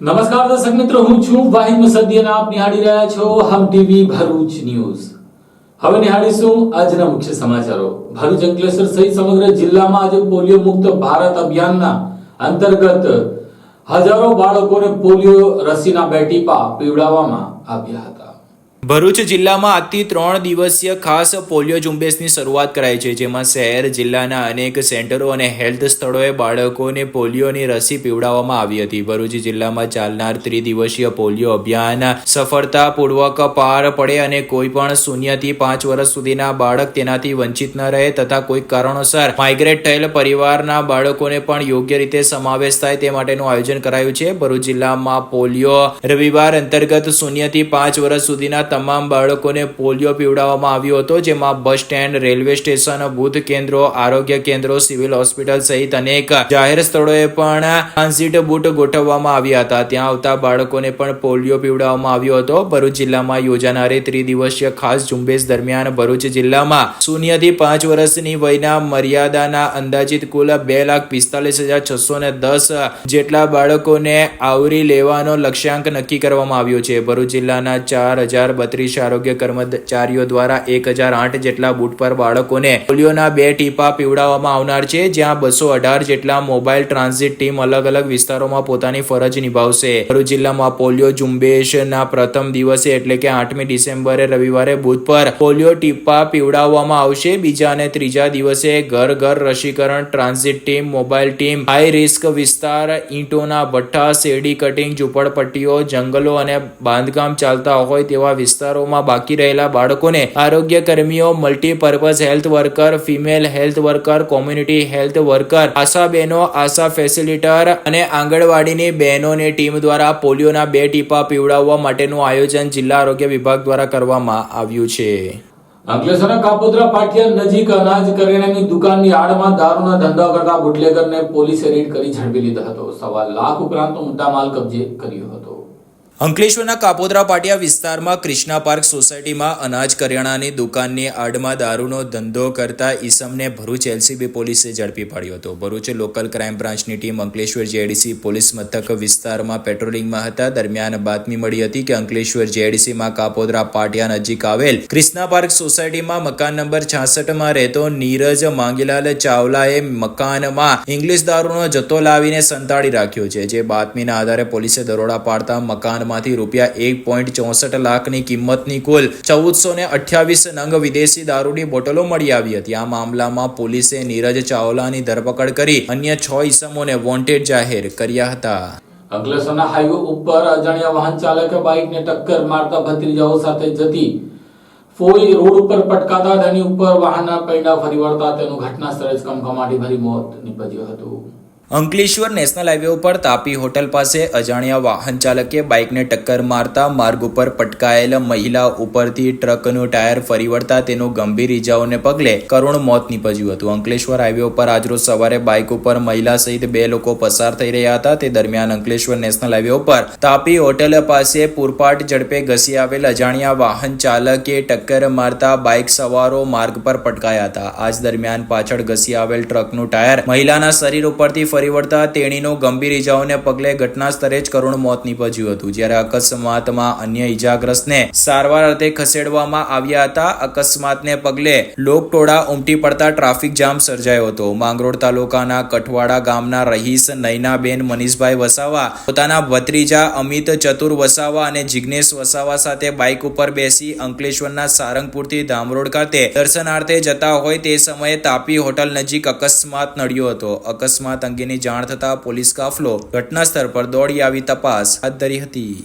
નમસ્કાર દર્શક મિત્રો, હું છું વાહિદ મુસદ્દી અને આપ નિહાળી રહ્યા છો હમ ટીવી ભરૂચ ન્યૂઝ. હવે નિહાળીશું આજના મુખ્ય સમાચારો. ભરૂચ, અંકલેશ્વર સહિત સમગ્ર જિલ્લામાં આજે પોલિયો મુક્ત ભારત અભિયાનના અંતર્ગત હજારો બાળકોને પોલિયો રસીના 2 ટીપા પીવડાવવામાં આવ્યા હતા. ભરૂચ જિલ્લામાં આજથી 3 દિવસીય ખાસ પોલિયો ઝુંબેશની શરૂઆત કરાઈ છે, જેમાં શહેર જિલ્લાના અનેક સેન્ટરો અને હેલ્થ સ્થળોએ બાળકોને પોલિયોની રસી પીવડાવવામાં આવી હતી. ભરૂચ જિલ્લામાં ચાલનાર 3 દિવસીય પોલિયો અભિયાન સફળતાપૂર્વક પાર પડે અને કોઈ પણ 0 થી 5 વર્ષ સુધીના બાળક તેનાથી વંચિત ન રહે તથા કોઈ કારણોસર માઇગ્રેટ થયેલ પરિવારના બાળકોને પણ યોગ્ય રીતે સમાવેશ થાય તે માટેનું આયોજન કરાયું છે. ભરૂચ જિલ્લામાં પોલિયો રવિવાર અંતર્ગત 0 થી 5 વર્ષ સુધીના તમામ બાળકોને પોલિયો પીવડાવવામાં આવ્યો હતો, જેમાં bus stand, railway station, booth કેન્દ્રો, આરોગ્ય કેન્દ્રો, સિવિલ હોસ્પિટલ સહિત અનેક જાહેર સ્થળોએ પણ ટ્રાન્ઝિટ બૂથ ગોઠવવામાં આવ્યા હતા. ત્યાં આવતા બાળકોને પણ પોલિયો પીવડાવવામાં આવ્યો હતો. ભરૂચ જિલ્લામાં યોજાનારી 3 દિવસીય ખાસ ઝુંબેશ દરમિયાન ભરૂચ જિલ્લામાં 0 થી 5 વર્ષની વયના મર્યાદાના અંદાજિત કુલ 2,45,610 જેટલા બાળકોને આવરી લેવાનો લક્ષ્યાંક નક્કી કરવામાં આવ્યો છે. ભરૂચ જિલ્લાના 4,032 આરોગ્ય કર્મચારીઓ દ્વારા 1,008 જેટલા બૂથ પર બાળકોને પોલિયોના 2 ટીપા પીવડાવવામાં આવનાર છે, જ્યાં 218 જેટલા મોબાઈલ ટ્રાન્ઝિટ ટીમ અલગ અલગ વિસ્તારોમાં પોતાની ફરજ નિભાવશે. ભરૂચ જિલ્લામાં પોલિયો ઝુંબેશના પ્રથમ દિવસે એટલે કે 8મી ડિસેમ્બરે રવિવારે બૂથ પર પોલિયો ટીપા પીવડાવવામાં આવશે. બીજા અને ત્રીજા દિવસે ઘર ઘર રસીકરણ transit team, mobile team, high risk વિસ્તાર, ઈંટોના ભઠ્ઠા, શેરડી કટિંગ, ઝૂંપડપટ્ટીઓ, જંગલો અને બાંધકામ ચાલતા હોય તેવા વિસ્તારોમાં બાકી રહેલા બાળકોને આરોગ્ય કર્મીઓ, multipurpose health worker, female health worker, community health worker, ASHA બહેનો, આશા ફેસિલિટર અને આંગણવાડીની બહેનોની ટીમ દ્વારા પોલિયોના 2 ટીપા પીવડાવવા માટેનું આયોજન જિલ્લા આરોગ્ય વિભાગ દ્વારા કરવામાં આવ્યું છે. અંકલેશ્વરના કાપોદ્રા પાટિયા નજીક અનાજ કરિયાણાની દુકાનની આડમાં દારૂના ધંધા કરતા બુટલેગરને પોલીસે રેડ કરી ઝડપી લીધો હતો. 1.25 લાખ ઉપરાંતનો મુદ્દામાલ કબજે કર્યો હતો. અંકલેશ્વરના કાપોદ્રા પાટિયા વિસ્તારમાં ક્રિષ્ના પાર્ક સોસાયટીમાં અનાજ કરિયાણાની દુકાનની આડમાં દારૂનો ધંધો કરતા ઈસમને ભરૂચ એલસીબી પોલીસે ઝડપી પાડ્યો હતો. ભરૂચ લોકલ ક્રાઇમ બ્રાન્ચની ટીમ અંકલેશ્વર જેડીસી પોલીસ મથક વિસ્તારમાં પેટ્રોલિંગમાં હતા. દરમિયાન બાતમી મળી હતી કે અંકલેશ્વર જેડીસીમાં કાપોદ્રા પાટિયા નજીક આવેલ ક્રિષ્ના પાર્ક સોસાયટીમાં મકાન નંબર 66માં રહેતો નીરજ માંગીલાલ ચાવલાએ મકાનમાં ઇંગ્લિશ દારૂનો જથ્થો લાવીને સંતાડી રાખ્યો છે. જે બાતમીના આધારે પોલીસે દરોડા પાડતા મકાન માંથી રૂપિયા 1.64 લાખની કિંમતની કુલ 1428 નંગ વિદેશી દારૂની બોટલો મળી આવી હતી. આ મામલામાં પોલીસે નીરજ ચાવલાની ધરપકડ કરી અન્ય 6 ઈસમોને વોન્ટેડ જાહેર કર્યા હતા. અંકલેશ્વરના હાઈવે ઉપર અજાણ્યા વાહન ચાલકે બાઇકને ટક્કર મારતા ભત્રીજાઓ સાથે જતી ફોઈ રોડ ઉપર પટકાતા તેની ઉપર વાહનના પૈડા ફરી વળતા તેનું ઘટના સ્થળે જ કમકમાટી ભરી મોત નીપજ્યું હતું. અંકલેશ્વર નેશનલ હાઈવે ઉપર તાપી હોટલ પાસે અજાણ્યા વાહન ચાલકે બાઇકને ટક્કર મારતા માર્ગ ઉપર પટકાયેલ મહિલા ઉપરથી ટ્રકનું ટાયર ફરી વળતા તેનું ગંભીર ઇજાઓને પગલે કરુણ મોત નીપજ્યું હતું. અંકલેશ્વર હાઈવે ઉપર આજરોજ સવારે બાઇક ઉપર મહિલા સહિત 2 લોકો પસાર થઈ રહ્યા હતા. તે દરમિયાન અંકલેશ્વર નેશનલ હાઈવે ઉપર તાપી હોટલ પાસે પૂરપાટ ઝડપે ઘસી આવેલ અજાણ્યા વાહન ચાલકે ટક્કર મારતા બાઇક સવારો માર્ગ પર પટકાયા હતા. આ જ દરમિયાન પાછળ ઘસી આવેલ ટ્રકનું ટાયર મહિલાના શરીર ઉપરથી ફરી વળતા તેણીનો ગંભીર ઇજાઓને પગલે ઘટના સ્થળે જ કરુણ મોત નીપજ્યું હતું. જ્યારે અકસ્માતમાં અન્ય ઇજાગ્રસ્તને સારવાર અર્થે ખસેડવામાં આવ્યા હતા. અકસ્માતને પગલે લોકટોળા ઉમટી પડતા ટ્રાફિક જામ સર્જાયો હતો. માંગરોળ તાલુકાના કઠવાડા ગામના રહીશ નયનાબેન મનીષભાઈ વસાવા પોતાના ભત્રીજા અમિત ચતુર વસાવા અને જિગ્નેશ વસાવા સાથે બાઇક ઉપર બેસી અંકલેશ્વરના સારંગપુરથી ધામરોડ ખાતે દર્શનાર્થે જતા હોય તે સમયે તાપી હોટલ નજીક અકસ્માત નડ્યો હતો. અકસ્માત અંગેની જાણ થતા પોલીસ કાફલો ઘટના સ્થળ પર દોડી આવી તપાસ હાથ ધરી હતી.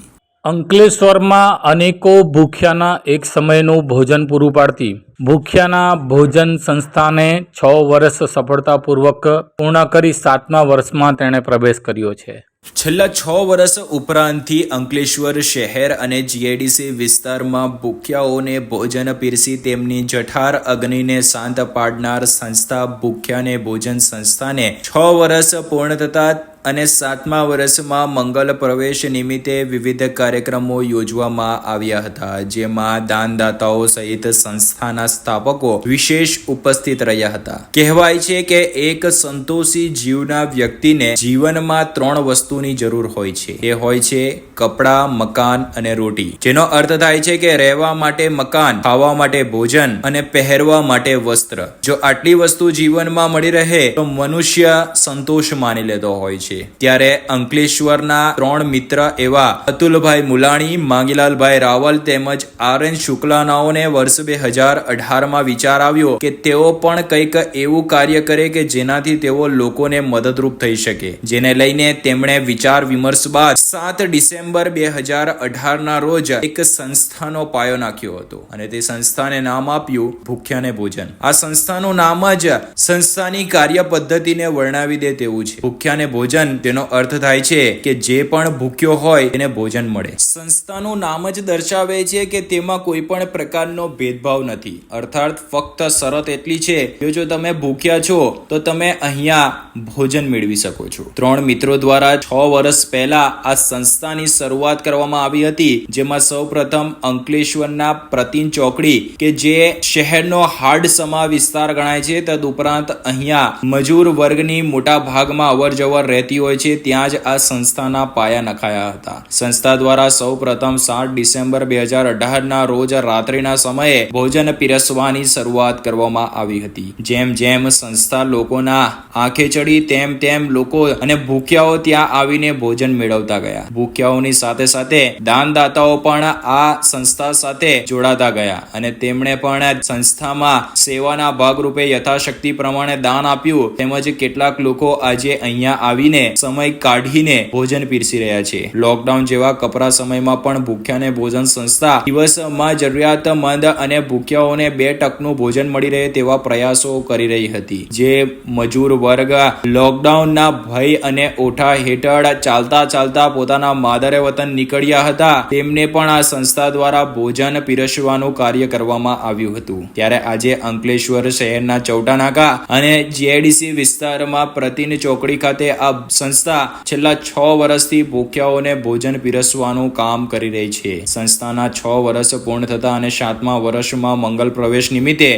અંકલેશ્વરમાં અનેકો ભૂખ્યાના એક સમયનું ભોજન પૂરું પાડતી ભૂખ્યાના ભોજન સંસ્થાને 6 વર્ષ સફળતાપૂર્વક પૂર્ણ કરી 7મા વર્ષમાં તેણે પ્રવેશ કર્યો છે. છેલ્લા 6 વર્ષ ઉપરાંતથી અંકલેશ્વર શહેર અને જીઆઈડીસી વિસ્તારમાં ભૂખ્યાઓને ભોજન પીરસી તેમની જઠાર અગ્નિને શાંત પાડનાર સંસ્થા ભૂખ્યાને ભોજન સંસ્થાને 6 વર્ષ પૂર્ણ થતા અને 7મા વર્ષમાં મંગલ પ્રવેશ નિમિત્તે વિવિધ કાર્યક્રમો યોજવામાં આવ્યા હતા, જેમાં દાનદાતાઓ સહિત સંસ્થાના સ્થાપકો વિશેષ ઉપસ્થિત રહ્યા હતા. કહેવાય છે કે એક સંતોષી જીવના વ્યક્તિને જીવનમાં 3 વસ્તુની જરૂર હોય છે. એ હોય છે કપડાં, મકાન અને રોટી, જેનો અર્થ થાય છે કે રહેવા માટે મકાન, ખાવા માટે ભોજન અને પહેરવા માટે વસ્ત્ર. જો આટલી વસ્તુ જીવનમાં મળી રહે તો મનુષ્ય સંતોષ માની લેતો હોય છે. ત્યારે અંકલેશ્વરના 3 મિત્ર એવા અતુલભાઈ મુલાણી, માંગીલાલભાઈ રાવલ તેમજ RN શુક્લાનાઓને વર્ષ 2018માં વિચાર આવ્યો કે તેઓ પણ કંઈક એવું કાર્ય કરે કે જેનાથી તેઓ લોકોને મદદરૂપ થઈ શકે, જેને લઈને તેમણે વિચાર વિમર્શ બાદ 7 ડિસેમ્બર 2018ના રોજ એક સંસ્થાનો પાયો નાખ્યો હતો અને તે સંસ્થાને નામ આપ્યું ભૂખ્યાને ભોજન. આ સંસ્થાનું નામ જ સંસ્થાની કાર્ય પદ્ધતિને વર્ણવી દે તેવું છે. ભૂખ્યાને ભોજન તેનો અર્થ થાય છે કે જે પણ ભૂખ્યો હોય તેને ભોજન મળે. સંસ્થાનું નામ જ દર્શાવે છે કે તેમાં કોઈ પણ પ્રકારનો ભેદભાવ નથી. અર્થાત ફક્ત શરત એટલી છે કે જો તમે ભૂખ્યા છો તો તમે અહીંયા ભોજન મેળવી શકો છો. 3 મિત્રો દ્વારા 6 વર્ષ પહેલા આ સંસ્થાની શરૂઆત કરવામાં આવી હતી, જેમાં સૌપ્રથમ અંકલેશ્વરના પ્રતિન ચોકડી કે જે શહેરનો હાડસમા વિસ્તાર ગણાય છે, તદુપરાંત અહીંયા મજૂર વર્ગની મોટા ભાગમાં અવરજવર રહેતી હોય છે, ત્યાં જ આ સંસ્થાના પાયા નખાયા હતા. સંસ્થા દ્વારા સૌપ્રથમ 7 ડિસેમ્બર 2018ના રોજ રાત્રિના સમયે ભોજન પીરસવાની શરૂઆત કરવામાં આવી હતી. જેમ જેમ સંસ્થા લોકોના આંખે ચડી તેમ તેમ લોકો અને ભૂખ્યાઓ ત્યાં આવીને ભોજન મેળવતા ગયા. ભૂખ્યાઓની સાથે સાથે દાનદાતાઓ પણ આ સંસ્થા સાથે જોડાતા ગયા અને તેમણે પણ સંસ્થામાં સેવાના ભાગરૂપે યથાશક્તિ પ્રમાણે દાન આપ્યું. તેમજ કેટલાક લોકો આજે અહીંયા આવીને સમય કાઢીને ભોજન પીરસી રહ્યા છે. લોકડાઉન જેવા કપરા સમયમાં પણ ભૂખ્યાને ભોજન સંસ્થા દિવસમાં જરૂરિયાતમંદ અને ભૂખ્યાઓને 2 ટકનું ભોજન મળી રહે તેવા પ્રયાસો કરી રહી હતી. જે મજૂર વર્ગ લોકડાઉનના ભય અને ઓઠા હેઠળ ચાલતા પોતાના માદરે વતન નીકળ્યા હતા, તેમને પણ આ સંસ્થા દ્વારા ભોજન પીરસવાનું કાર્ય કરવામાં આવ્યું હતું. ત્યારે આજે અંકલેશ્વર શહેરના ચૌટાનાકા અને GIDC વિસ્તારમાં પ્રતિન ચોકડી ખાતે આ સંસ્થા છેલ્લા 6 વર્ષથી ભૂખ્યાઓને ભોજન પીરસવાનું કામ કરી રહી છે. સંસ્થાના 6 વર્ષ પૂર્ણ થતા અને 7મા વર્ષમાં મંગલ પ્રવેશ નિમિત્તે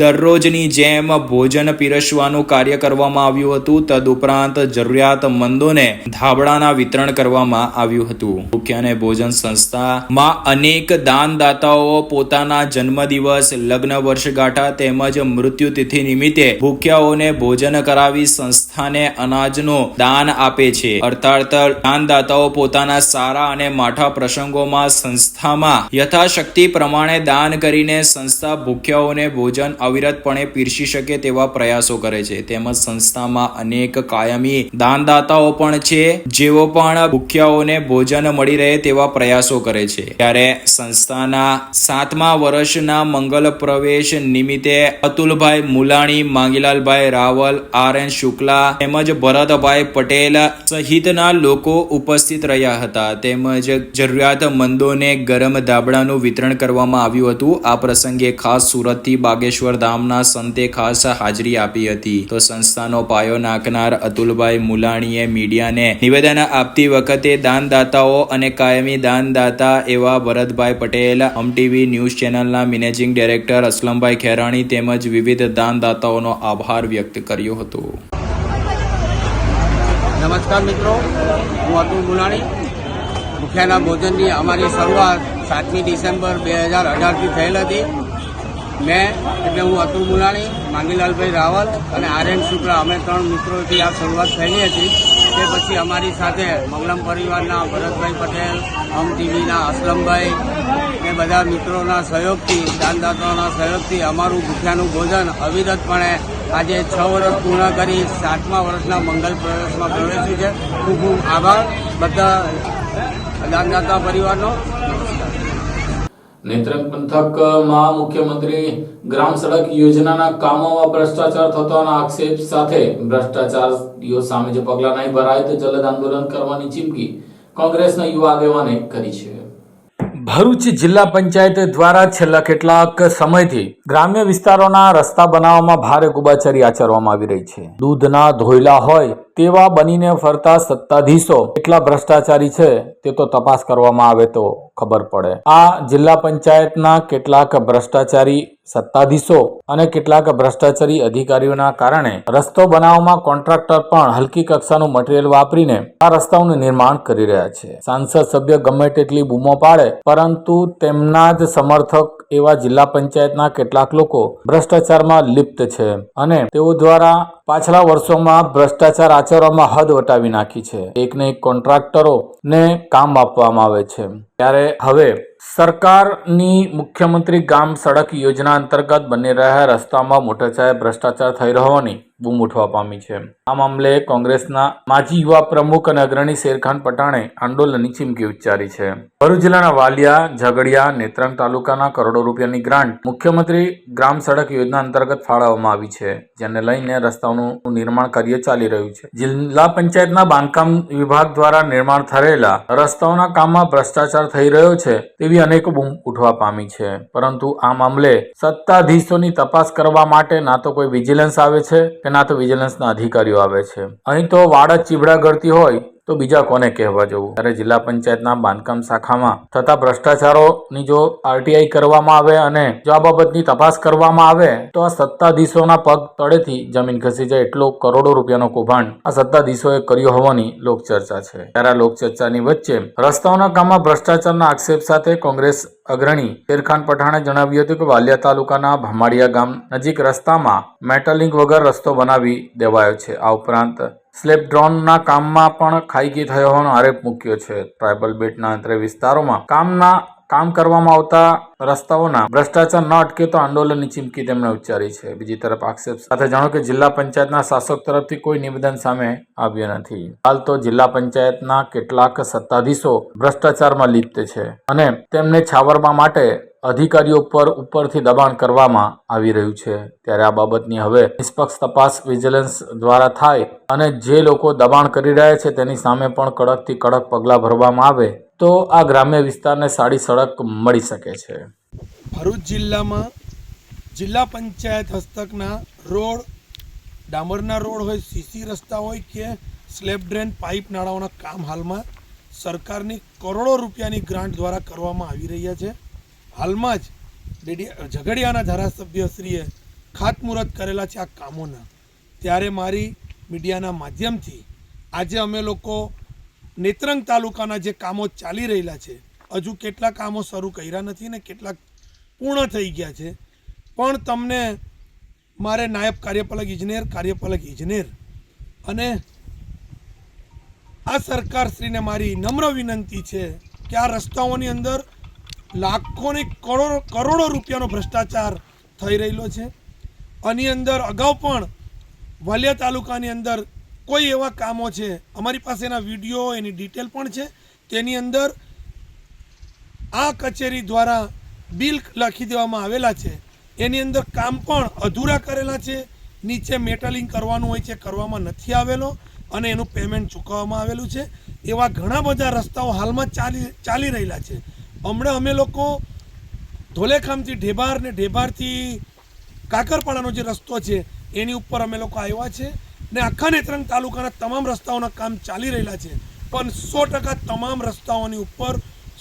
દરરોજની જેમ ભોજન પીરસવાનું કાર્ય કરવામાં આવ્યું હતું. તદુપરાંત જરૂરિયાતમંદોને ધાબળાના વિતરણ કરવામાં આવ્યું હતું. ભૂખ્યાને ભોજન સંસ્થામાં અનેક દાનદાતાઓ પોતાના જન્મદિવસ, લગ્ન વર્ષગાંઠ તેમજ મૃત્યુતિથિ નિમિત્તે ભૂખ્યાઓને ભોજન કરાવી સંસ્થાને અનાજનું દાન આપે છે. અર્થાત દાનદાતાઓ પોતાના સારા અને માઠા પ્રસંગોમાં સંસ્થામાં યથાશક્તિ પ્રમાણે દાન કરીને સંસ્થા ભૂખ્યાઓને ભોજન અવિરતપણે પીરસી શકે તેવા પ્રયાસો કરે છે. તેમજ સંસ્થામાં અનેક કાયમી દાનદાતાઓ પણ છે, જેઓ પણ ભૂખ્યાઓને ભોજન મળી રહે તેવા પ્રયાસો કરે છે. ત્યારે સંસ્થાના 7મા વર્ષના મંગલ પ્રવેશ નિમિત્તે અતુલભાઈ મુલાણી, માંગીલાલભાઈ રાવલ, RN શુક્લા તેમજ ભરતભાઈ પટેલ સહિતના લોકો ઉપસ્થિત રહ્યા હતા. તેમજ જરૂરિયાતમંદોને ગરમ ધાબળાનું વિતરણ કરવામાં આવ્યું હતું. આ પ્રસંગે ખાસ સુરતથી બાગેશ્વર ધામના સંતે ખાસ હાજરી આપી હતી. તો સંસ્થાનો પાયો નાખનાર અતુલભાઈ મુલાણીએ મીડિયાને નિવેદન આપતી વખતે દાનદાતાઓ અને કાયમી દાનદાતા એવા ભરતભાઈ પટેલ, HMTV ન્યૂઝ ચેનલના મેનેજિંગ ડાયરેક્ટર અસલમભાઈ ખેરાણી તેમજ વિવિધ દાનદાતાઓનો આભાર વ્યક્ત કર્યો હતો. નમસ્કાર મિત્રો, હું અતુલ મુલાણી. ભૂખ્યાના ભોજનની અમારી શરૂઆત 7મી ડિસેમ્બર 2018થી થયેલ હતી. હું અતુલ મુલાણી, માંગીલાલભાઈ રાવલ અને RN શુક્લા અમે 3 મિત્રોથી આ શરૂઆત થયેલી હતી. તે પછી અમારી સાથે મંગલમ પરિવારના ભરતભાઈ પટેલ, HMTVના અસલમભાઈ એ બધા મિત્રોના સહયોગથી, દાનદાતાઓના સહયોગથી અમારું ભૂખ્યાનું ભોજન અવિરતપણે આજે 6 વર્ષ પૂર્ણ કરી 7મા વર્ષના મંગલ પ્રવેશમાં પ્રવેશ્યું છે. ખૂબ ખૂબ આભાર બધા દાનદાતા પરિવારનો. નેત્રંગ પંથકમાં મુખ્યમંત્રી ગ્રામ સડક યોજનાના કામોમાં ભ્રષ્ટાચાર થતાના આક્ષેપ સાથે ભ્રષ્ટાચારીઓ સામે જો પગલાં નહીં ભરાય તો જલદ આંદોલન કરવાની ચીમકી કોંગ્રેસના યુવા આગેવાને કરી છે. ભરૂચ જિલ્લા પંચાયત દ્વારા છેલ્લા કેટલાક સમયથી ગ્રામ્ય વિસ્તારોના રસ્તા બનાવવામાં ભારે કુબાચરી આચરવામાં આવી રહી છે. દૂધના ધોયલા હોય તેવા બનીને ફરતા સત્તાધીશો કેટલા ભ્રષ્ટાચારી છે તે તો તપાસ કરવામાં આવે તો ખબર પડે. આ જિલ્લા પંચાયતના કેટલાક ભ્રષ્ટાચારી સત્તાધીશો અને કેટલાક ભ્રષ્ટાચારી અધિકારીઓના કારણે રસ્તો બનાવવામાં કોન્ટ્રાક્ટર પણ હલકી કક્ષાનું મટીરીયલ વાપરીને આ રસ્તાઓનું નિર્માણ કરી રહ્યા છે. સાંસદ સભ્ય ગમે તેટલી બૂમો પાડે, પરંતુ તેમના જ સમર્થક એવા જિલ્લા પંચાયતના કેટલાક લોકો ભ્રષ્ટાચારમાં લિપ્ત છે અને તેઓ દ્વારા પાછલા વર્ષોમાં ભ્રષ્ટાચાર આચરવામાં હદ વટાવી નાખી છે. એકને એક કોન્ટ્રાક્ટરોને કામ આપવામાં આવે છે. ત્યારે હવે સરકારની મુખ્યમંત્રી ગ્રામ સડક યોજના અંતર્ગત બની રહ્યા રસ્તામાં મોટા પાયે ભ્રષ્ટાચાર થઈ રહ્યોની બૂમ ઉઠવા પામી છે. આ મામલે કોંગ્રેસના માજી યુવા પ્રમુખ અને અગ્રણી શેરખાન પઠાણે આંદોલનની ચીમકી ઉચ્ચારી છે. ભરૂચ જિલ્લાના વાલિયા, ઝઘડિયા, નેત્રંગ તાલુકાના કરોડો રૂપિયાની ગ્રાન્ટ મુખ્યમંત્રી ગ્રામ સડક યોજના અંતર્ગત ફાળવવામાં આવી છે, જેને લઈને રસ્તાઓનું નિર્માણ કાર્ય ચાલી રહ્યું છે. જિલ્લા પંચાયતના બાંધકામ વિભાગ દ્વારા નિર્માણ થયેલા રસ્તાઓના કામમાં ભ્રષ્ટાચાર થઈ રહ્યો છે તેવી અનેક બૂમ ઉઠવા પામી છે. પરંતુ આ મામલે સત્તાધીશોની તપાસ કરવા માટે ના તો કોઈ વિજિલન્સ આવે છે કે ના તો વિજિલન્સના અધિકારીઓ આવે છે. અહીં તો વાડ જ ચીબડા ગળતી હોય તો બીજા કોને કહેવા જવું. ત્યારે જિલ્લા પંચાયતના બાંધકામ શાખામાં થતા ભ્રષ્ટાચારોની જો આરટીઆઈ કરવામાં આવે અને જો આ બાબતની તપાસ કરવામાં આવે તો આ સત્તાધીશોના પગ તળેથી જમીન ખસી જાય એટલો કરોડો રૂપિયાનો કૌભાંડ આ સત્તાધીશોએ કર્યો હોવાની લોકચર્ચા છે. ત્યારે આ લોકચર્ચાની વચ્ચે રસ્તાઓના કામમાં ભ્રષ્ટાચારના આક્ષેપ સાથે કોંગ્રેસ અગ્રણી શેરખાન પઠાણે જણાવ્યું હતું કે વાલિયા તાલુકાના ભામાડિયા ગામ નજીક રસ્તામાં મેટલિંગ વગર રસ્તો બનાવી દેવાયો છે. આ ઉપરાંત સ્લેબ ડ્રોનના કામમાં પણ ખાઈકી થયો હોવાનો આરોપ મૂક્યો છે. ટ્રાયબલ બેટના અંતરે વિસ્તારોમાં કામ કરવામાં આવતા રસ્તાઓના ભ્રષ્ટાચાર ન અટકે તો આંદોલનની ચીમકી તેમણે ઉચ્ચારી છે. બીજી તરફ આક્ષેપ સાથે જાણો કે જિલ્લા પંચાયતના શાસક તરફથી કોઈ નિવેદન સામે આવ્યું નથી. હાલ તો જિલ્લા પંચાયતના કેટલાક સત્તાધીશો ભ્રષ્ટાચારમાં લિપ્ત છે અને તેમને છાવરવા માટે અધિકારીઓ પર ઉપરથી દબાણ કરવામાં આવી રહ્યું છે. ત્યારે આ બાબતની હવે નિષ્પક્ષ તપાસ વિજિલન્સ દ્વારા થાય અને જે લોકો દબાણ કરી રહ્યા છે તેની સામે પણ કડકથી કડક પગલાં ભરવામાં આવે તો આ ગ્રામ્ય વિસ્તારને સારી સડક મળી શકે છે. ભરૂચ જિલ્લામાં જિલ્લા પંચાયત હસ્તકના રોડ, ડામરના રોડ હોય, સીસી રસ્તા હોય કે સ્લેબ ડ્રેન પાઇપ નાળાઓના કામ હાલમાં સરકારની કરોડો રૂપિયાની ગ્રાન્ટ દ્વારા કરવામાં આવી રહ્યા છે. હાલમાં જ ઝઘડિયાના ધારાસભ્યશ્રીએ ખાતમુહૂર્ત કરેલા છે આ કામોના. ત્યારે મારી મીડિયાના માધ્યમથી આજે અમે લોકો નેત્રંગ તાલુકાના જે કામો ચાલી રહેલા છે, હજુ કેટલાક કામો શરૂ કર્યા નથી ને કેટલાક પૂર્ણ થઈ ગયા છે, પણ તમને મારે નાયબ કાર્યપાલક ઇજનેર અને આ સરકારશ્રીને મારી નમ્ર વિનંતી છે કે આ રસ્તાઓની અંદર લાખોની કરોડો રૂપિયાનો ભ્રષ્ટાચાર થઈ રહેલો છે. આની અંદર અગાઉ પણ વાલિયા તાલુકાની અંદર કોઈ એવા કામો છે, અમારી પાસે એના વિડીયો, એની ડિટેલ પણ છે, તેની અંદર આ કચેરી દ્વારા બિલ લખી દેવામાં આવેલા છે, એની અંદર કામ પણ અધૂરા કરેલા છે. નીચે મેટલિંગ કરવાનું હોય છે, કરવામાં નથી આવેલો અને એનું પેમેન્ટ ચૂકવવામાં આવેલું છે. એવા ઘણા બધા રસ્તાઓ હાલમાં ચાલી રહેલા છે. હમણાં અમે લોકો ધોલેખામથી ઢેબાર ને ઢેબારથી કાકરપાડાનો જે રસ્તો છે એની ઉપર અમે લોકો આવ્યા છે ને આખા નેત્રંગ તાલુકાના તમામ રસ્તાઓના કામ ચાલી રહેલા છે. પણ 100% તમામ રસ્તાઓની ઉપર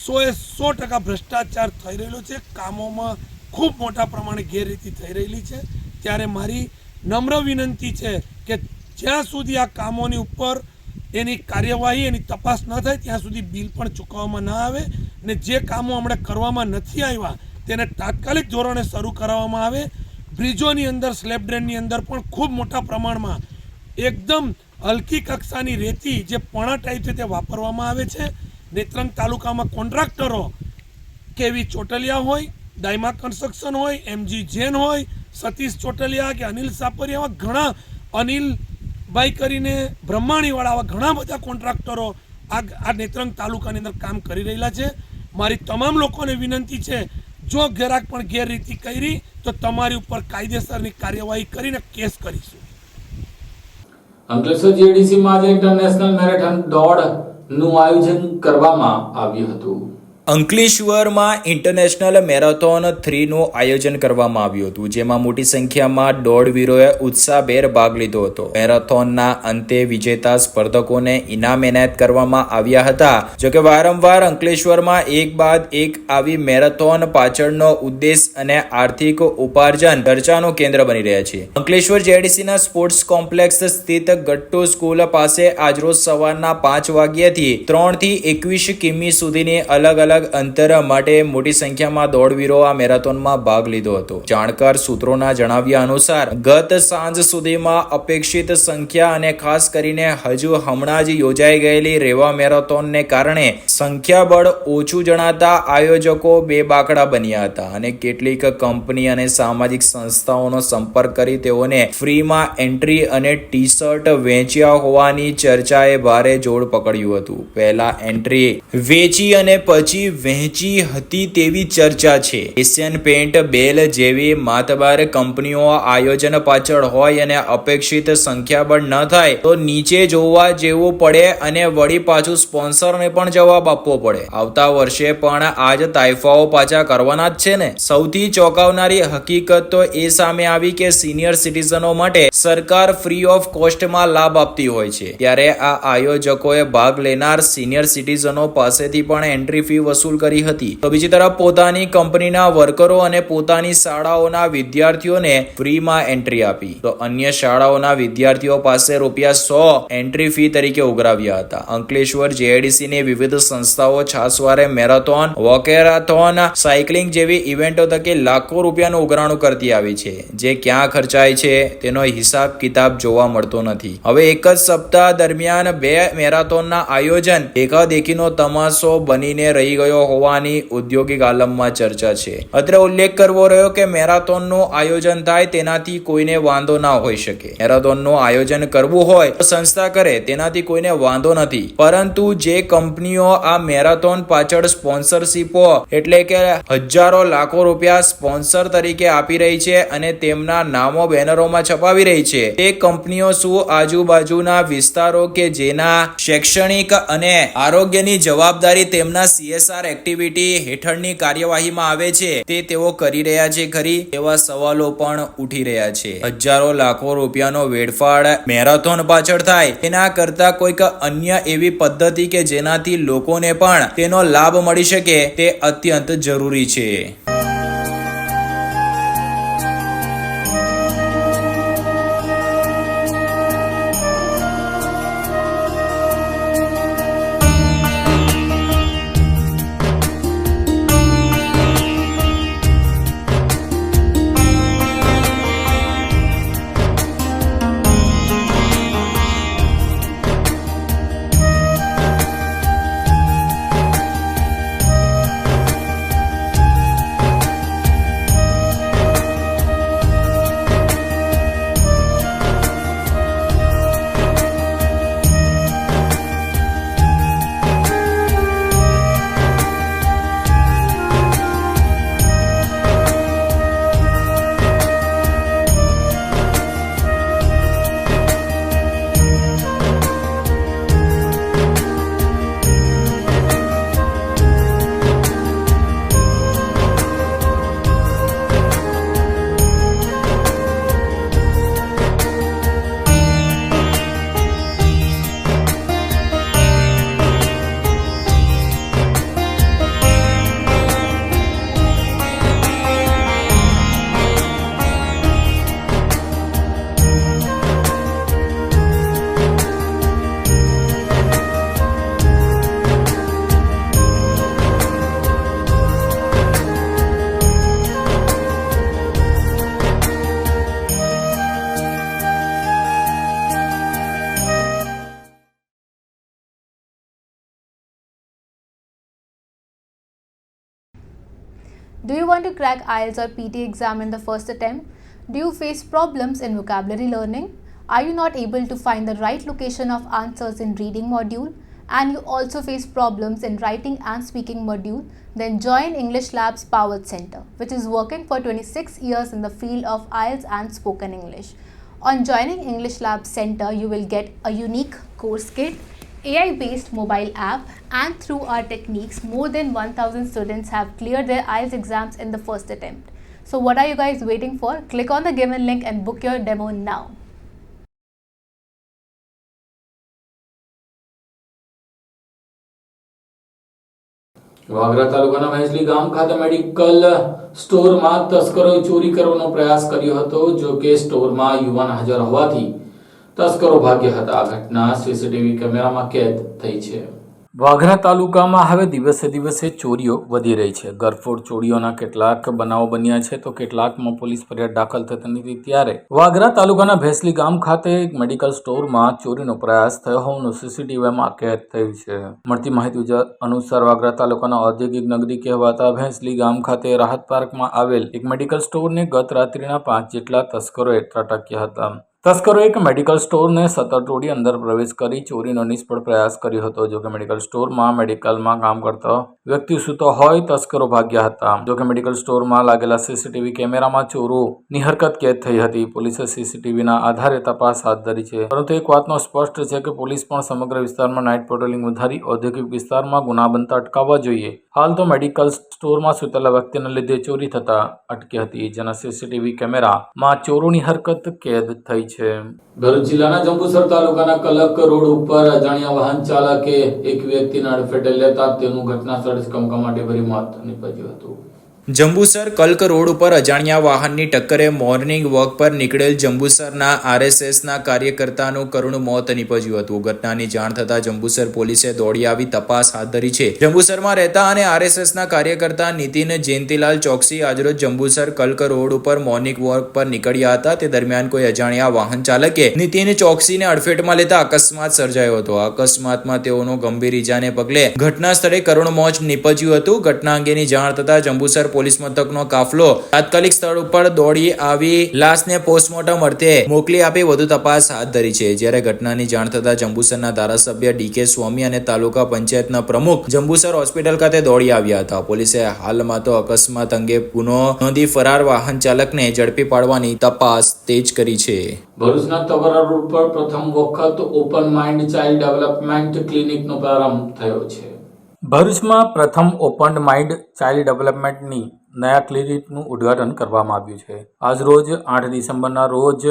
100% ભ્રષ્ટાચાર થઈ રહેલો છે. કામોમાં ખૂબ મોટા પ્રમાણે ગેરરીતિ થઈ રહેલી છે. ત્યારે મારી નમ્ર વિનંતી છે કે જ્યાં સુધી આ કામોની ઉપર એની કાર્યવાહી, એની તપાસ ન થાય ત્યાં સુધી બિલ પણ ચૂકવવામાં ના આવે ને જે કામો હમણાં કરવામાં નથી આવ્યા તેને તાત્કાલિક ધોરણે શરૂ કરાવવામાં આવે. બ્રિજોની અંદર, સ્લેબ ડ્રેનની અંદર પણ ખૂબ મોટા પ્રમાણમાં એકદમ હલકી કક્ષાની રેતી જે પણા ટાઈપ છે તે વાપરવામાં આવે છે. નેત્રંગ તાલુકામાં કોન્ટ્રાક્ટરો કેવી ચોટલિયા હોય, ડાયમા કન્સ્ટ્રક્શન હોય, એમજી જૈન હોય, સતીશ ચોટલિયા કે અનિલ સાપરિયા, આવા ઘણા અનિલભાઈ કરીને બ્રહ્માણીવાળા, આવા ઘણા બધા કોન્ટ્રાક્ટરો આ નેત્રંગ તાલુકાની અંદર કામ કરી રહેલા છે. મારી તમામ લોકોને વિનંતી છે, જો જરાક પણ ગેરરીતિ કરી તો તમારી ઉપર કાયદેસરની કાર્યવાહી કરીને કેસ કરીશું. અંકલેશ્વર જીઆઈડીસીમાં આજે ઇન્ટરનેશનલ મેરેથોન દોડનું આયોજન કરવામાં આવ્યું હતું. અંકલેશ્વરમાં ઇન્ટરનેશનલ મેરેથોન 3નું આયોજન કરવામાં આવ્યું હતું, જેમાં મોટી સંખ્યામાં દોડવીરોએ ઉત્સાહભેર ભાગ લીધો હતો. મેરેથોનના અંતે વિજેતા સ્પર્ધકોને ઇનામ એનાયત કરવામાં આવ્યા હતા. જોકે વારંવાર અંકલેશ્વરમાં એક બાદ એક આવી મેરેથોન પાછળનો ઉદ્દેશ અને આર્થિક ઉપાર્જન ચર્ચાનું કેન્દ્ર બની રહ્યા છે. અંકલેશ્વર જેડીસીના સ્પોર્ટ્સ કોમ્પ્લેક્સ સ્થિત ગટ્ટુ સ્કૂલ પાસે આજરોજ સવારના 5 વાગ્યાથી 3 થી 21 કિમી સુધીની અલગ અંતર માટે મોટી સંખ્યામાં દોડવીરો આ મેરેથોનમાં ભાગ લીધો હતો. જાણકાર સૂત્રોના જણાવ્યા અનુસાર ગત સાંજ સુધીમાં અપેક્ષિત સંખ્યા અને ખાસ કરીને હજુ હમણાં જ યોજાઈ ગયેલી રેવા મેરેથોનને કારણે સંખ્યાબળ ઓછું જણાતા આયોજકો બેબાકડા બન્યા હતા અને કેટલીક કંપની અને સામાજિક સંસ્થાઓનો સંપર્ક કરી તેઓને ફ્રીમાં એન્ટ્રી અને ટી શર્ટ વેચ્યા હોવાની ચર્ચાએ ભારે જોર પકડ્યું હતું. પહેલા એન્ટ્રી વેચી અને પછી વહેંચી હતી તેવી ચર્ચા છે. એશિયન પેન્ટ, બેલ જેવી માતબાર કંપનીઓ આયોજન પાછળ હોય અને અપેક્ષિત સંખ્યાબળ ન થાય તો નીચે જોવા જેવું પડે અને વળી પાછું સ્પોન્સરને પણ જવાબ આપવો પડે. આવતા વર્ષે પણ આજ તાઇફાઓ પાછા કરવાના જ છે ને. સૌથી ચોંકાવનારી હકીકત તો એ સામે આવી કે સિનિયર સિટીઝનો માટે સરકાર ફ્રી ઓફ કોસ્ટમાં લાભ આપતી હોય છે, ત્યારે આ આયોજકોએ ભાગ લેનાર સિનિયર સિટીઝનો પાસેથી પણ એન્ટ્રી ફી વસૂલ કરી હતી. તો બીજી તરફ પોતાની કંપનીના વર્કરો અને પોતાની શાળાઓના વિદ્યાર્થીઓને ફ્રીમાં એન્ટ્રી આપી, તો અન્ય શાળાઓના વિદ્યાર્થીઓ પાસે ₹100 એન્ટ્રી ફી તરીકે ઉઘરાવ્યા હતા. અંકલેશ્વર જેઆઈડીસીની વિવિધ સંસ્થાઓ છાસવારે મેરેથોન, વોકેરાથોન, સાયકલિંગ જેવી ઇવેન્ટો થકી લાખો રૂપિયાનું ઉઘરાણું કરતી આવી છે, જે ક્યાં ખર્ચાય છે તેનો હિસાબ કિતાબ જોવા મળતો નથી. હવે એક જ સપ્તાહ દરમિયાન 2 મેરેથોનના આયોજન દેખાદેખીનો તમાશો બનીને રહી ગયો હોવાની ઔદ્યોગિક આલમમાં ચર્ચા છે. અત્રે ઉલ્લેખ કરવો રહ્યો કે મેરેથોનનું આયોજન થાય તેનાથી કોઈને વાંધો ના હોઈ શકે. મેરેથોનનું આયોજન કરવું હોય તો સંસ્થા કરે, તેનાથી કોઈને વાંધો નથી. પરંતુ જે કંપનીઓ આ મેરેથોન પાછળ સ્પોન્સરશીપો એટલે કે હજારો લાખો રૂપિયા સ્પોન્સર તરીકે આપી રહી છે અને તેમના નામો બેનરોમાં છપાવી રહી છે, તે કંપનીઓ શું આજુબાજુના વિસ્તારો કે જેના શૈક્ષણિક અને આરોગ્યની જવાબદારી તેમના CSR એક્ટિવિટી હેઠળની કાર્યવાહીમાં આવે છે તે તેઓ કરી રહ્યા છે ખરી? એવા સવાલો પણ ઉઠી રહ્યા છે. હજારો લાખો રૂપિયાનો વેડફાળ મેરેથોન પાછળ થાય તેના કરતા કોઈક અન્ય એવી પદ્ધતિ કે જેનાથી લોકોને પણ તેનો લાભ મળી શકે તે અત્યંત જરૂરી છે. Do you want to crack IELTS or PT exam in the first attempt? Do you face problems in vocabulary learning? Are you not able to find the right location of answers in reading module? And you also face problems in writing and speaking module? Then join English Labs Powered Center, which is working for 26 years in the field of IELTS and spoken English. On joining English Labs Center, you will get a unique course kit, AI-based mobile app, and through our techniques, more than 1,000 students have cleared their IELTS exams in the first attempt. So what are you guys waiting for? Click on the given link and book your demo now. Vagra તાલુકાના મહેસલી ગામ ખાતે medical સ્ટોરમાં તસ્કરોએ ચોરી કરવાનો પ્રયાસ કર્યો હતો. જો કે સ્ટોરમાં યુવાન હાજર હોવાથી તસ્કરો ભાગ્યા હતા. આ ઘટના સીસીટીવી કેમેરામાં કેદ થઈ છે. વાગરા તાલુકામાં હવે દિવસે દિવસે ચોરીઓ વધી રહી છે. ગરફોડ ચોરીઓના કેટલાક બનાવો બન્યા છે તો કેટલાકમાં પોલીસ ફરિયાદ દાખલ થતી નથી. ત્યારે વાગરા તાલુકાના ભેસલી ગામ ખાતે એક મેડિકલ સ્ટોરમાં ચોરીનો પ્રયાસ થયો હોવાનું સીસીટીવીમાં કેદ થયું છે. મળતી માહિતી અનુસાર વાગરા તાલુકાના ઔદ્યોગિક નગરી કહેવાતા ભેસલી ગામ ખાતે રાહત પાર્કમાં આવેલ એક મેડિકલ સ્ટોરને ગત રાત્રિના 5 જેટલા તસ્કરોએ ત્રાટક્યા હતા. તસ્કરોએ એક મેડિકલ સ્ટોરને સતત તોડી અંદર પ્રવેશ કરી ચોરીનો નિષ્ફળ પ્રયાસ કર્યો હતો. જોકે મેડિકલ સ્ટોરમાં મેડિકલમાં કામ કરતો વ્યક્તિ સૂતો હોય તસ્કરો ભાગ્યા હતા. જોકે મેડિકલ સ્ટોરમાં લાગેલા સીસીટીવી કેમેરામાં ચોરોની હરકત કેદ થઈ હતી. પોલીસે સીસીટીવીના આધારે તપાસ હાથ ધરી છે. પરંતુ એક વાતનો સ્પષ્ટ છે કે પોલીસ પણ સમગ્ર વિસ્તારમાં નાઇટ પેટ્રોલિંગ વધારી ઔદ્યોગિક વિસ્તારમાં ગુના બનતા અટકાવવા જોઈએ. હાલ તો મેડિકલ સ્ટોરમાં સૂતેલા વ્યક્તિને લીધે ચોરી થતા અટકી હતી, જેના સીસીટીવી કેમેરામાં ચોરોની હરકત કેદ થઈ છે. ભરૂચ જિલ્લાના જંબુસર તાલુકાના કલક રોડ ઉપર અજાણ્યા વાહન ચાલકે એક વ્યક્તિને અડફેટે લેતા તેનું ઘટના સ્થળે કમકમાટી ભરી મોત નીપજ્યું હતું. જંબુસર કલ્ક રોડ ઉપર અજાણ્યા વાહનની ટક્કરે મોર્નિંગ વોક પર નીકળેલ જંબુસરના આરએસએસના કાર્યકર્તાનું કરુણ મોત નીપજ્યું હતું. ઘટનાની જાણ થતાં જંબુસર પોલીસે દોડી આવી તપાસ હાથ ધરી છે. જંબુસરમાં રહેતા અને આરએસએસના કાર્યકર્તા નીતિન જયંતિલાલ ચોકસી આજરોજ જંબુસર કલ્ક રોડ ઉપર મોર્નિંગ વોક પર નીકળ્યા હતા. તે દરમિયાન કોઈ અજાણ્યા વાહન ચાલકે નીતિન ચોકસીને અડફેટમાં લેતા અકસ્માત સર્જાયો હતો. અકસ્માતમાં તેઓનો ગંભીર ઈજાને પગલે ઘટના સ્થળે કરુણ મોત નીપજ્યું હતું. ઘટના અંગેની જાણ થતાં જંબુસર પોલીસ મથકનો કાફલો તાત્કાલિક સ્થળ ઉપર દોડી આવી લાશને પોસ્ટમોર્ટમ અર્થે મોકલી આપી વધુ તપાસ હાથ ધરી છે. જ્યારે ઘટનાની જાણ થતાં જંબુસરના ધારાસભ્ય ડીકે સ્વામી અને તાલુકા પંચાયતના પ્રમુખ જંબુસર હોસ્પિટલ ખાતે દોડી આવ્યા હતા. પોલીસે હાલમાં તો અકસ્માત અંગે ગુનો નોંધી ફરાર વાહન ચાલકને ઝડપી પાડવાની તપાસ તેજ કરી છે. ભરૂચના તવરા રોડ પર પ્રથમ વખત ઓપન માઇન્ડ ચાઇલ્ડ ડેવલપમેન્ટ ક્લિનિકનો પ્રારંભ થયો છે. ભરૂચમાં પ્રથમ ઓપન માઇન્ડ ચાઇલ્ડ ડેવલપમેન્ટની નયા ક્લિનિકનું ઉદ્ઘાટન કરવામાં આવ્યું છે. આજ રોજ 8 ડિસેમ્બરના રોજ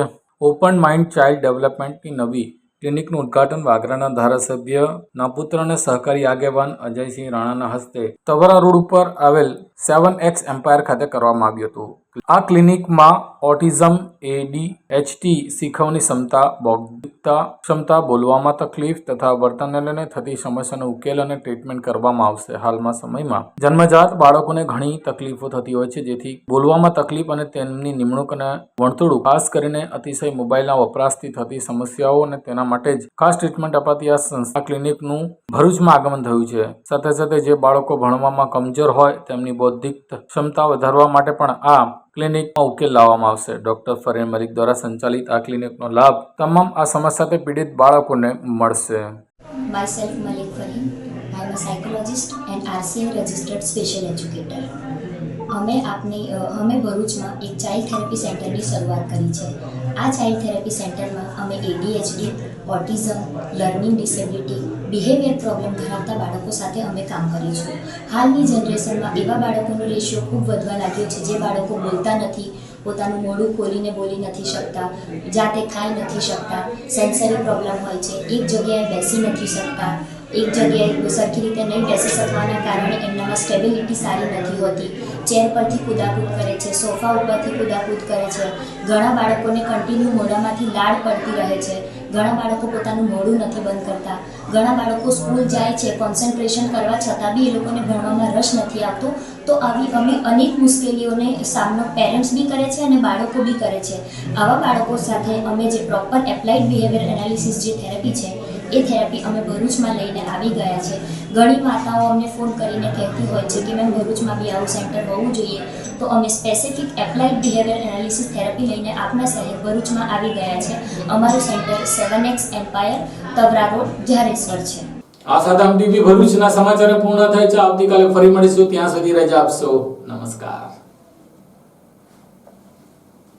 ઓપન માઇન્ડ ચાઇલ્ડ ડેવલપમેન્ટની નવી ક્લિનિકનું ઉદ્ઘાટન વાગરાના ધારાસભ્યના પુત્ર અને સહકારી આગેવાન અજયસિંહ રાણાના હસ્તે તવરા રોડ ઉપર આવેલ 7X એમ્પાયર ખાતે કરવામાં આવ્યું હતું. આ ક્લિનિકમાં ઓટિઝમ, ADHD, શીખવની ક્ષમતા, બૌદ્ધિકતા ક્ષમતા, બોલવામાં તકલીફ તથા વર્તનને લઈને થતી સમસ્યાનો ઉકેલ અને ટ્રીટમેન્ટ કરવામાં આવશે. હાલમાં સમયમાં જન્મજાત બાળકોને ઘણી તકલીફો થતી હોય છે, જેથી બોલવામાં તકલીફ અને તેમની નિમણૂક અને વણતોડું, ખાસ કરીને અતિશય મોબાઈલના વપરાશથી થતી સમસ્યાઓ અને તેના માટે જ ખાસ ટ્રીટમેન્ટ અપાતી આ સંસ્થા ક્લિનિકનું ભરૂચમાં આગમન થયું છે. સાથે સાથે જે બાળકો ભણવામાં કમજોર હોય તેમની બૌદ્ધિક ક્ષમતા વધારવા માટે પણ આ ક્લિનિકમાં ઉકેલ લાવવામાં આવશે. ડોક્ટર ફરીન મલિક દ્વારા સંચાલિત આ ક્લિનિકનો લાભ તમામ આ સમસ્યાથી પીડિત બાળકોને મળશે. Myself Malik Fareen. I am a psychologist and RCI registered special educator. અમે ભરૂચમાં એક ચાઇલ્ડ થેરેપી સેન્ટરની શરૂઆત કરી છે. આ ચાઇલ્ડ થેરેપી સેન્ટરમાં અમે ADHD, autism, learning disability, behaviour problem ધરાવતા બાળકો સાથે અમે કામ કરીશું. હાલની જનરેશનમાં એવા બાળકોનો રેશિયો ખૂબ વધવા લાગ્યો છે જે બાળકો બોલતા નથી, પોતાનું મોઢું ખોલીને બોલી નથી શકતા, જાતે ખાઈ નથી શકતા, સેન્સરી પ્રોબ્લેમ હોય છે, એક જગ્યાએ બેસી નથી શકતા, એક જગ્યાએ સરખી રીતે નહીં બેસી શકવાના કારણે એમનામાં સ્ટેબિલિટી સારી નથી હોતી, ચેર પરથી કૂદાકૂદ કરે છે, સોફા ઉપરથી કૂદાકૂદ કરે છે, ઘણા બાળકોને કન્ટિન્યુ મોઢામાંથી લાળ પડતી રહે છે, ઘણા બાળકો પોતાનું મોઢું નથી બંધ કરતા, ઘણા બાળકો સ્કૂલ જાય છે કોન્સન્ટ્રેશન કરવા છતાં બી એ લોકોને ભણવામાં રસ નથી આવતો. તો આવી અમે અનેક મુશ્કેલીઓને સામનો પેરેન્ટ્સ બી કરે છે અને બાળકો બી કરે છે. આવા બાળકો સાથે અમે જે પ્રોપર એપ્લાઇડ બિહેવિયર એનાલિસિસ જે થેરેપી છે એ થેરેપી અમે ભરૂચમાં લઈને આવી ગયા છે. ઘણી માતાઓ અમને ફોન કરીને કહેતી હોય છે કે મેમ ભરૂચમાં બી આવું સેન્ટર હોવું જોઈએ. તો અમે specific applied behaviour analysis therapy લઈને આપના શહેર ભરૂચમાં આવી ગયા છે. અમારું centre 7X umpire, Tavra road, જારેશ્વર છે. આ સાથે ટીવી ભરૂચના સમાચાર પૂર્ણ થાય છે. આવતીકાલે ફરી મળીશું. ત્યાં સુધી રજા આપશો. નમસ્કાર.